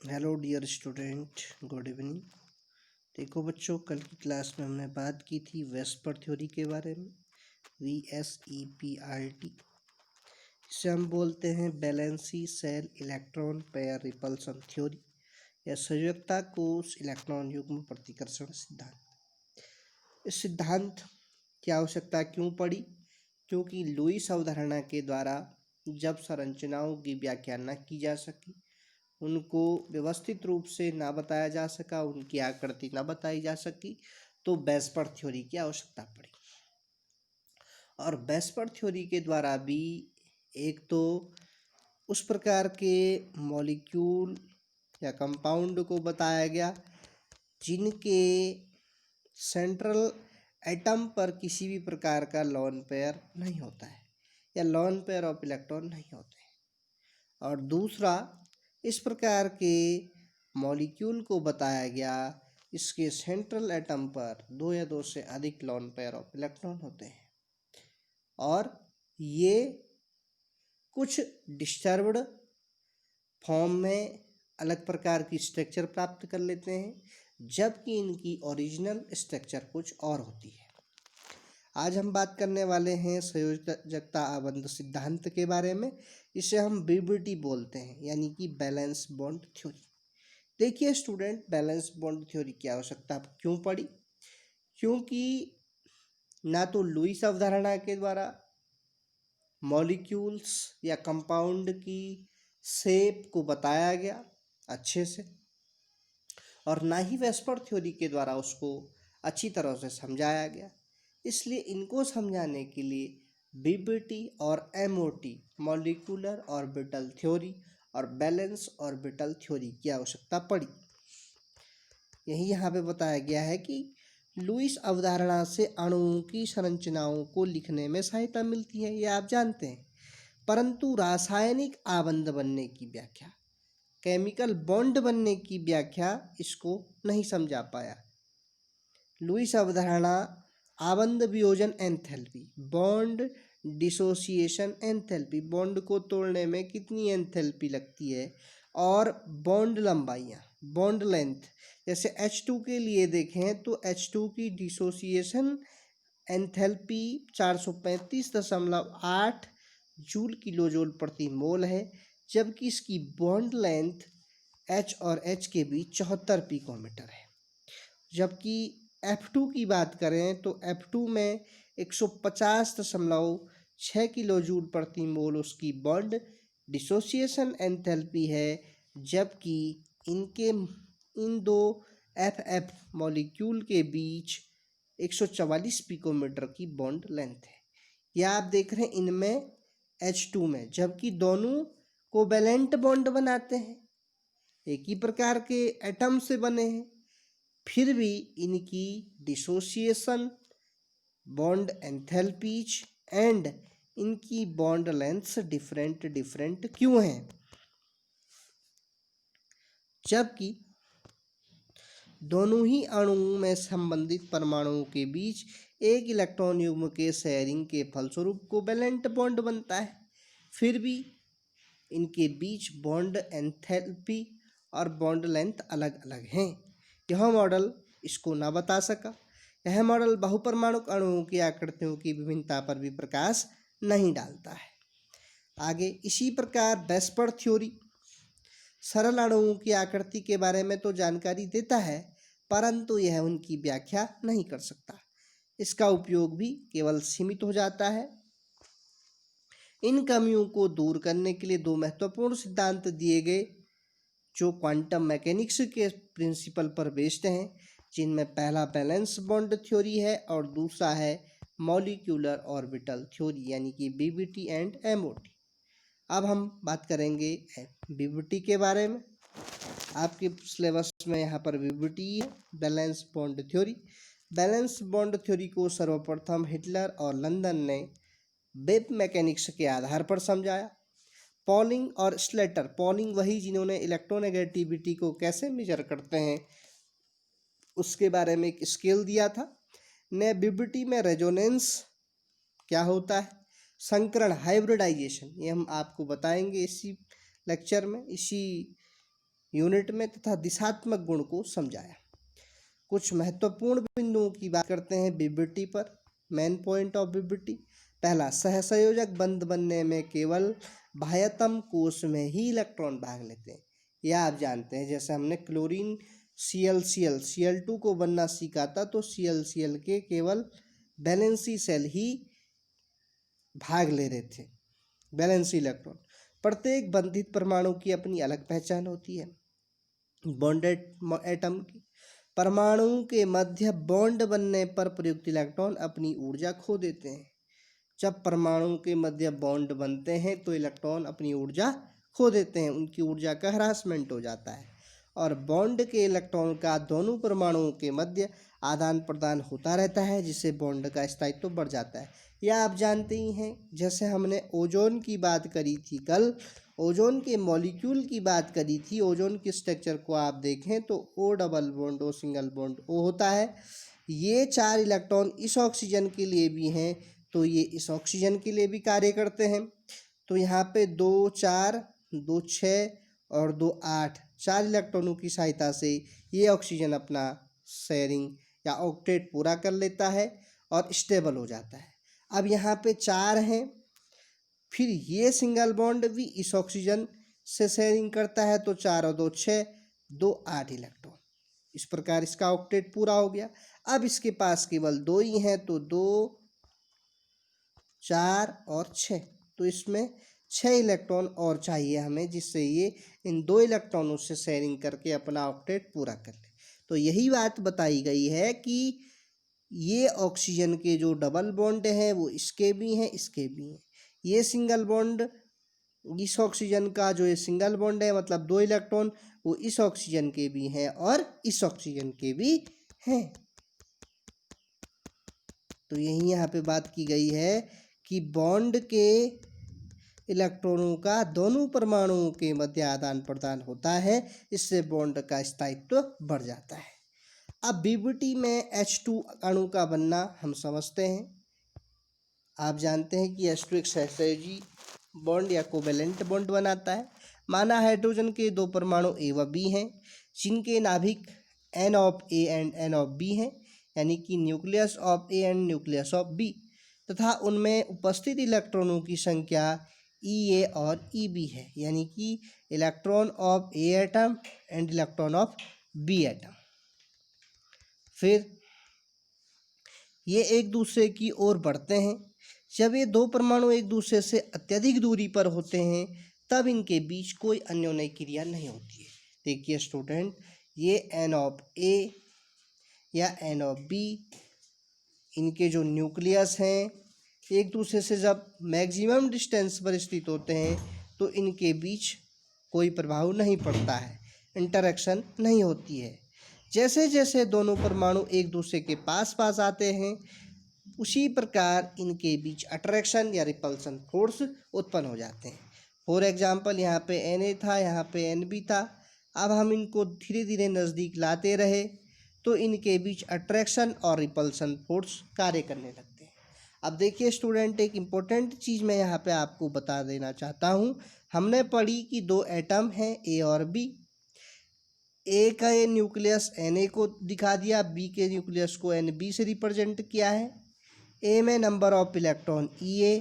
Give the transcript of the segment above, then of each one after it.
Hello dear student, good evening. देखो बच्चों, कल की क्लास में हमने बात की थी वेस्पर थ्योरी के बारे में। VSEPRT, इसे हम बोलते हैं valence shell electron pair repulsion theory या संयोजकता कोश इलेक्ट्रॉन युग्म प्रतिकर्षण सिद्धांत। इस सिद्धांत की आवश्यकता क्यों पड़ी? क्योंकि लुईस अवधारणा के द्वारा जब संरचनाओं की व्याख्या न की जा सकी, उनको व्यवस्थित रूप से ना बताया जा सका, उनकी आकृति ना बताई जा सकी, तो वेस्पर थ्योरी की आवश्यकता पड़ी। और वेस्पर थ्योरी के द्वारा भी एक तो उस प्रकार के मॉलिक्यूल या कंपाउंड को बताया गया जिनके सेंट्रल एटम पर किसी भी प्रकार का लोन पेयर नहीं होता है या लोन पेयर ऑफ इलेक्ट्रॉन नहीं होते हैं। और दूसरा, इस प्रकार के मॉलिक्यूल को बताया गया इसके सेंट्रल एटम पर दो या दो से अधिक लोन पेयर ऑफ इलेक्ट्रॉन होते हैं और ये कुछ डिस्टर्ब्ड फॉर्म में अलग प्रकार की स्ट्रक्चर प्राप्त कर लेते हैं, जबकि इनकी ओरिजिनल स्ट्रक्चर कुछ और होती है। आज हम बात करने वाले हैं संयोजकता आबंध सिद्धांत के बारे में। इसे हम BBT बोलते हैं, यानी कि बैलेंस बॉन्ड थ्योरी। देखिए स्टूडेंट, बैलेंस बॉन्ड थ्योरी की आवश्यकता क्यों पड़ी? क्योंकि ना तो लुईस अवधारणा के द्वारा मॉलिक्यूल्स या कंपाउंड की शेप को बताया गया अच्छे से, और ना ही वेस्पर थ्योरी के द्वारा उसको अच्छी तरह से समझाया गया। इसलिए इनको समझाने के लिए BBT और MOT, मॉलिक्यूलर ऑर्बिटल थ्योरी और बैलेंस ऑर्बिटल थ्योरी की आवश्यकता पड़ी। यही यहाँ पे बताया गया है कि लुईस अवधारणा से अणुओं की संरचनाओं को लिखने में सहायता मिलती है, ये आप जानते हैं, परंतु रासायनिक आबंध बनने की व्याख्या, केमिकल बॉन्ड बनने की व्याख्या इसको नहीं समझा पाया। लुईस अवधारणा आबंध वियोजन enthalpy, bond dissociation enthalpy, bond को तोड़ने में कितनी एंथैल्पी लगती है, और बॉन्ड लंबाइयाँ, बॉन्ड लेंथ, जैसे H2 के लिए देखें तो H2 की dissociation enthalpy 435.8 joule kilo joule प्रति मोल है, जबकि इसकी बॉन्ड लेंथ H और H के बीच 74 पिकोमीटर है। जबकि F2 की बात करें तो F2 में 150.6 किलो जूल प्रति मोल उसकी बॉन्ड डिसोसिएशन एंथैल्पी है, जबकि इन दो FF मॉलिक्यूल के बीच 144 पिकोमीटर की बॉन्ड लेंथ है। यह आप देख रहे हैं इनमें H2 में, जबकि दोनों कोवैलेंट बॉन्ड बनाते हैं, एक ही प्रकार के एटम से बने हैं, फिर भी इनकी डिसोसिएशन, बॉन्ड एंथैल्पीज एंड इनकी बॉन्ड लेंथ्स डिफरेंट क्यों हैं? जबकि दोनों ही अणुओं में संबंधित परमाणुओं के बीच एक इलेक्ट्रॉन युग्म के शेयरिंग के फलस्वरूप कोवैलेंट बॉन्ड बनता है, फिर भी इनके बीच बॉन्ड एंथैल्पी और बॉन्ड लेंथ अलग अलग हैं। यह मॉडल इसको ना बता सका। यह मॉडल बहुपरमाणुक अणुओं की आकृतियों की विभिन्नता पर भी प्रकाश नहीं डालता है। आगे इसी प्रकार वेस्पर थ्योरी सरल अणुओं की आकृति के बारे में तो जानकारी देता है, परंतु यह उनकी व्याख्या नहीं कर सकता। इसका उपयोग भी केवल सीमित हो जाता है। इन कमियों को दूर करने के लिए दो महत्वपूर्ण सिद्धांत दिए गए, जो क्वांटम मैकेनिक्स के प्रिंसिपल पर बेस्ड हैं, जिनमें पहला बैलेंस बॉन्ड थ्योरी है और दूसरा है मॉलिक्यूलर ऑर्बिटल थ्योरी, यानी कि BBT एंड MOT। अब हम बात करेंगे BBT के बारे में। आपके सिलेबस में यहाँ पर BBT है, valence bond theory. Valence bond theory को सर्वप्रथम हिटलर और लंदन ने वेब मैकेनिक्स के आधार पर समझाया। पॉलिंग और स्लेटर, पॉलिंग वही जिन्होंने इलेक्ट्रोनेगेटिविटी को कैसे मेजर करते हैं उसके बारे में एक स्केल दिया था, ने BBT में रेजोनेंस क्या होता है, संकरण हाइब्रिडाइजेशन, ये हम आपको बताएंगे इसी लेक्चर में, इसी यूनिट में तथा दिशात्मक गुण को समझाया। कुछ महत्वपूर्ण बिंदुओं की बात करते हैं बीबीटी पर। मेन पॉइंट ऑफ बीबीटी, पहला, सहसंयोजक बंध बनने में केवल बाह्यतम कोश में ही इलेक्ट्रॉन भाग लेते हैं। यह आप जानते हैं, जैसे हमने क्लोरीन Cl2 को बनना सीखा था, तो Cl के केवल वैलेंसी सेल ही भाग ले रहे थे, वैलेंसी इलेक्ट्रॉन। प्रत्येक बंधित परमाणु की अपनी अलग पहचान होती है। बॉन्डेड एटम की, परमाणु के मध्य बॉन्ड बनने पर प्रयुक्त इलेक्ट्रॉन अपनी ऊर्जा खो देते हैं। जब परमाणु के मध्य बॉन्ड बनते हैं तो इलेक्ट्रॉन अपनी ऊर्जा खो देते हैं, उनकी ऊर्जा का ह्रासमेंट हो जाता है और बॉन्ड के इलेक्ट्रॉन का दोनों परमाणुओं के मध्य आदान प्रदान होता रहता है, जिससे बॉन्ड का स्थायित्व बढ़ जाता है। यह आप जानते ही हैं, जैसे हमने ओजोन की बात करी थी कल, ओजोन के मॉलिक्यूल की बात करी थी। ओजोन के स्ट्रक्चर को आप देखें तो O double bond O single bond O होता है। ये 4 इलेक्ट्रॉन इस ऑक्सीजन के लिए भी हैं, तो ये इस ऑक्सीजन के लिए भी कार्य करते हैं। तो यहाँ पे 2 4 2 6 और 2 8 4 इलेक्ट्रॉनों की सहायता से ये ऑक्सीजन अपना शेयरिंग या ऑक्टेट पूरा कर लेता है और स्टेबल हो जाता है। अब यहाँ पे 4 हैं, फिर ये सिंगल बॉन्ड भी इस ऑक्सीजन से शेयरिंग करता है, तो 4 और 2 6 2 8 इलेक्ट्रॉन। इस प्रकार इसका ऑक्टेट पूरा हो गया। अब इसके पास केवल 2 ही हैं, तो 2 4 और 6, तो इसमें 6 इलेक्ट्रॉन और चाहिए हमें, जिससे ये इन 2 इलेक्ट्रॉनों से शेयरिंग करके अपना ऑक्टेट पूरा कर ले। तो यही बात बताई गई है कि ये ऑक्सीजन के जो डबल बॉन्ड हैं वो इसके भी हैं, इसके भी हैं। ये सिंगल बॉन्ड इस ऑक्सीजन का, जो ये सिंगल बॉन्ड है मतलब 2 इलेक्ट्रॉन, वो इस ऑक्सीजन के भी हैं और इस ऑक्सीजन के भी हैं। तो यही यहाँ पे बात की गई है कि बॉन्ड के इलेक्ट्रॉनों का दोनों परमाणुओं के मध्य आदान प्रदान होता है, इससे बॉन्ड का स्थायित्व बढ़ जाता है। अब बीबीटी में H2 अणु का बनना हम समझते हैं। आप जानते हैं कि H2 एक सहसंयोजी बॉन्ड या कोवेलेंट बॉन्ड बनाता है। माना हाइड्रोजन के 2 परमाणु A व B हैं, जिनके नाभिक N of A and N of B हैं, यानी कि nucleus of A and nucleus of B, तथा उनमें उपस्थित इलेक्ट्रॉनों की संख्या EA और EB है, यानी कि electron of A atom and electron of B atom. फिर ये एक दूसरे की ओर बढ़ते हैं। जब ये 2 परमाणु एक दूसरे से अत्यधिक दूरी पर होते हैं तब इनके बीच कोई अन्योन्य क्रिया नहीं होती है। देखिए स्टूडेंट, ये N ऑफ A या N ऑफ B, इनके जो न्यूक्लियस हैं एक दूसरे से जब मैक्सिमम डिस्टेंस पर स्थित होते हैं तो इनके बीच कोई प्रभाव नहीं पड़ता है, इंटरेक्शन नहीं होती है। जैसे जैसे दोनों परमाणु एक दूसरे के पास पास आते हैं उसी प्रकार इनके बीच अट्रैक्शन या रिपल्सन फोर्स उत्पन्न हो जाते हैं। फॉर एग्जांपल, यहाँ पे Na था, यहाँ पे Nb था। अब हम इनको धीरे धीरे नज़दीक लाते रहे तो इनके बीच अट्रैक्शन और रिपल्सन फोर्स कार्य करने लगते हैं। अब देखिए स्टूडेंट, एक इम्पोर्टेंट चीज़ मैं यहाँ पे आपको बता देना चाहता हूँ। हमने पढ़ी कि 2 एटम हैं A और B। A का ये न्यूक्लियस Na को दिखा दिया, B के न्यूक्लियस को Nb से रिप्रेजेंट किया है। A में number of electron Ea,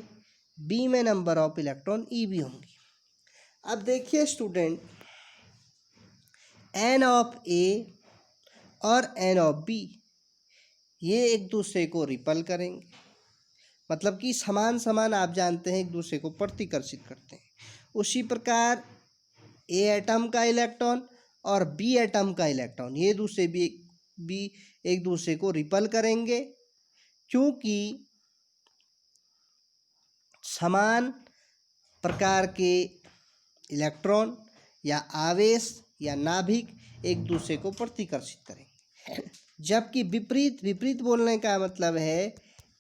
B में नंबर ऑफ इलेक्ट्रॉन Eb होंगी। अब देखिए स्टूडेंट, N ऑफ A और N ऑफ B ये एक दूसरे को रिपल करेंगे, मतलब कि समान समान आप जानते हैं एक दूसरे को प्रतिकर्षित करते हैं। उसी प्रकार A एटम का इलेक्ट्रॉन और B एटम का इलेक्ट्रॉन ये दूसरे भी एक दूसरे को रिपल करेंगे, क्योंकि समान प्रकार के इलेक्ट्रॉन या आवेश या नाभिक एक दूसरे को प्रतिकर्षित करेंगे। जबकि विपरीत बोलने का मतलब है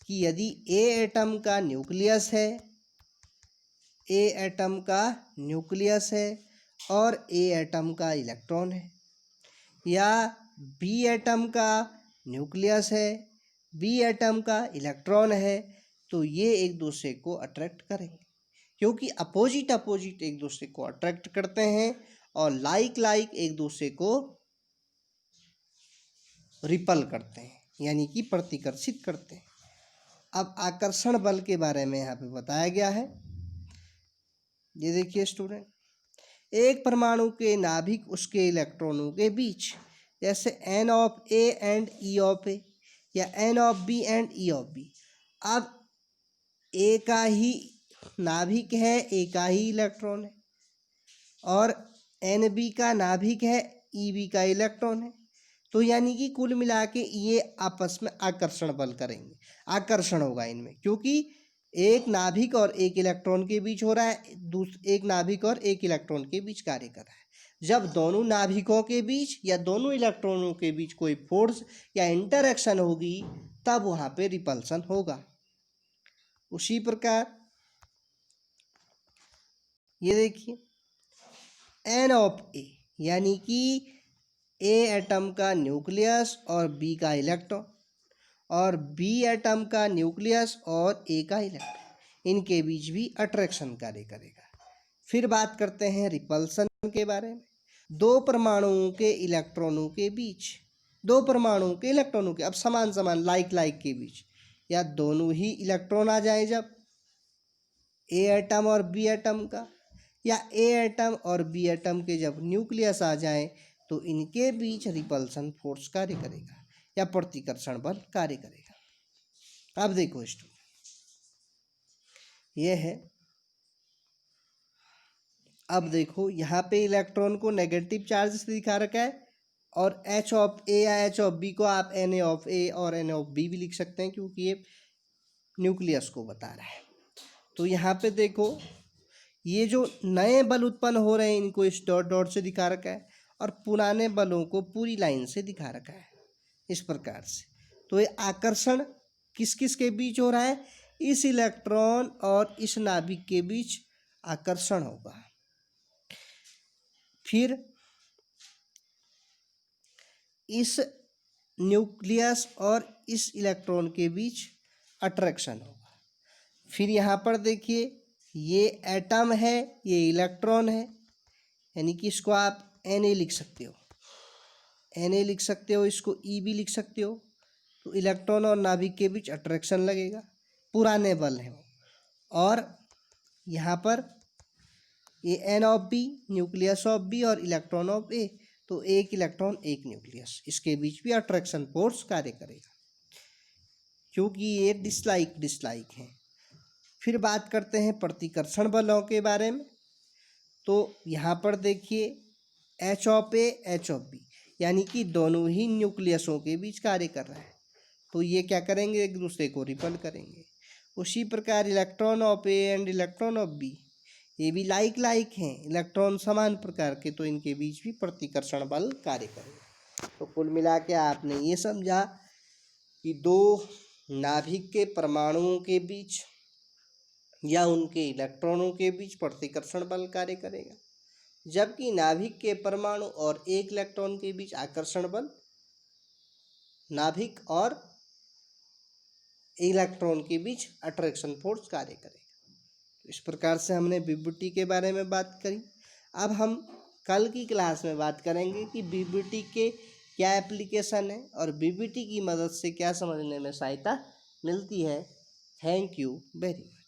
कि यदि A एटम का न्यूक्लियस है, A एटम का न्यूक्लियस है और A एटम का इलेक्ट्रॉन है, या B एटम का न्यूक्लियस है, B एटम का इलेक्ट्रॉन है, तो ये एक दूसरे को अट्रैक्ट करेंगे, क्योंकि अपोजिट एक दूसरे को अट्रैक्ट करते हैं और लाइक लाइक एक दूसरे को रिपल करते हैं, यानी कि प्रतिकर्षित करते हैं। अब आकर्षण बल के बारे में यहाँ पे बताया गया है। ये देखिए स्टूडेंट, एक परमाणु के नाभिक उसके इलेक्ट्रॉनों के बीच, जैसे N of A and E of A या N of B and E of B. अब ए का ही नाभिक है, ए का ही इलेक्ट्रॉन है, और एन बी का नाभिक है, ई बी का इलेक्ट्रॉन है। तो यानी कि कुल मिला के ये आपस में आकर्षण बल करेंगे, आकर्षण होगा इनमें, क्योंकि एक नाभिक और एक इलेक्ट्रॉन के बीच हो रहा है, एक नाभिक और एक इलेक्ट्रॉन के बीच कार्य कर रहा है। जब दोनों नाभिकों के बीच या दोनों इलेक्ट्रॉनों के बीच कोई फोर्स या इंटरैक्शन होगी तब वहाँ पे रिपल्सन होगा। उसी प्रकार ये देखिए, एन ऑफ ए यानी कि ए एटम का न्यूक्लियस और बी का इलेक्ट्रॉन, और बी एटम का न्यूक्लियस और ए का इलेक्ट्रॉन, इनके बीच भी अट्रैक्शन कार्य करेगा। फिर बात करते हैं रिपल्सन के बारे में। दो परमाणुओं के इलेक्ट्रॉनों के बीच, दो परमाणुओं के इलेक्ट्रॉनों के, अब समान समान लाइक लाइक के बीच, या दोनों ही इलेक्ट्रॉन आ जाए जब ए एटम और बी एटम का, या ए एटम और बी एटम के जब न्यूक्लियस आ जाए, तो इनके बीच रिपल्सन फोर्स कार्य करेगा या प्रतिकर्षण बल कार्य करेगा। अब देखो स्टूडेंट, ये है, अब देखो यहाँ पे इलेक्ट्रॉन को नेगेटिव चार्ज से दिखा रखा है, और एच ऑफ ए या एच ऑफ बी को आप एन ए ऑफ ए और एन ऑफ बी भी लिख सकते हैं, क्योंकि ये न्यूक्लियस को बता रहा है। तो यहाँ पे देखो, ये जो नए बल उत्पन्न हो रहे हैं इनको इस डॉट डॉट से दिखा रखा है, और पुराने बलों को पूरी लाइन से दिखा रखा है इस प्रकार से। तो ये आकर्षण किस किस के बीच हो रहा है, इस इलेक्ट्रॉन और इस नाभिक के बीच आकर्षण होगा। फिर इस न्यूक्लियस और इस इलेक्ट्रॉन के बीच अट्रैक्शन होगा। फिर यहाँ पर देखिए, ये एटम है, ये इलेक्ट्रॉन है, यानी कि इसको आप Na लिख सकते हो, Na लिख सकते हो, इसको E भी लिख सकते हो। तो इलेक्ट्रॉन और नाभिक के बीच अट्रैक्शन लगेगा, पुराने बल हैं। और यहाँ पर ये N of B, nucleus of B और इलेक्ट्रॉन ऑफ ए, तो एक इलेक्ट्रॉन एक न्यूक्लियस, इसके बीच भी अट्रैक्शन फोर्स कार्य करेगा, क्योंकि ये डिसलाइक डिसलाइक हैं। फिर बात करते हैं प्रतिकर्षण बलों के बारे में। तो यहाँ पर देखिए, H of A H of B, यानी कि दोनों ही न्यूक्लियसों के बीच कार्य कर रहा है, तो ये क्या करेंगे, एक दूसरे को रिपल करेंगे। उसी प्रकार electron of A and electron of B, ये भी लाइक लाइक हैं, इलेक्ट्रॉन समान प्रकार के, तो इनके बीच भी प्रतिकर्षण बल कार्य करेगा। तो कुल मिला के आपने ये समझा कि दो नाभिक के परमाणुओं के बीच या उनके इलेक्ट्रॉनों के बीच प्रतिकर्षण बल कार्य करेगा, जबकि नाभिक के परमाणु और एक इलेक्ट्रॉन के बीच आकर्षण बल नाभिक और इलेक्ट्रॉन के बीच अट्रैक्शन फोर्स कार्य करेगा। इस प्रकार से हमने बीबीटी के बारे में बात करी। अब हम कल की क्लास में बात करेंगे कि बीबीटी के क्या एप्लीकेशन है और बीबीटी की मदद से क्या समझने में सहायता मिलती है। Thank you very much.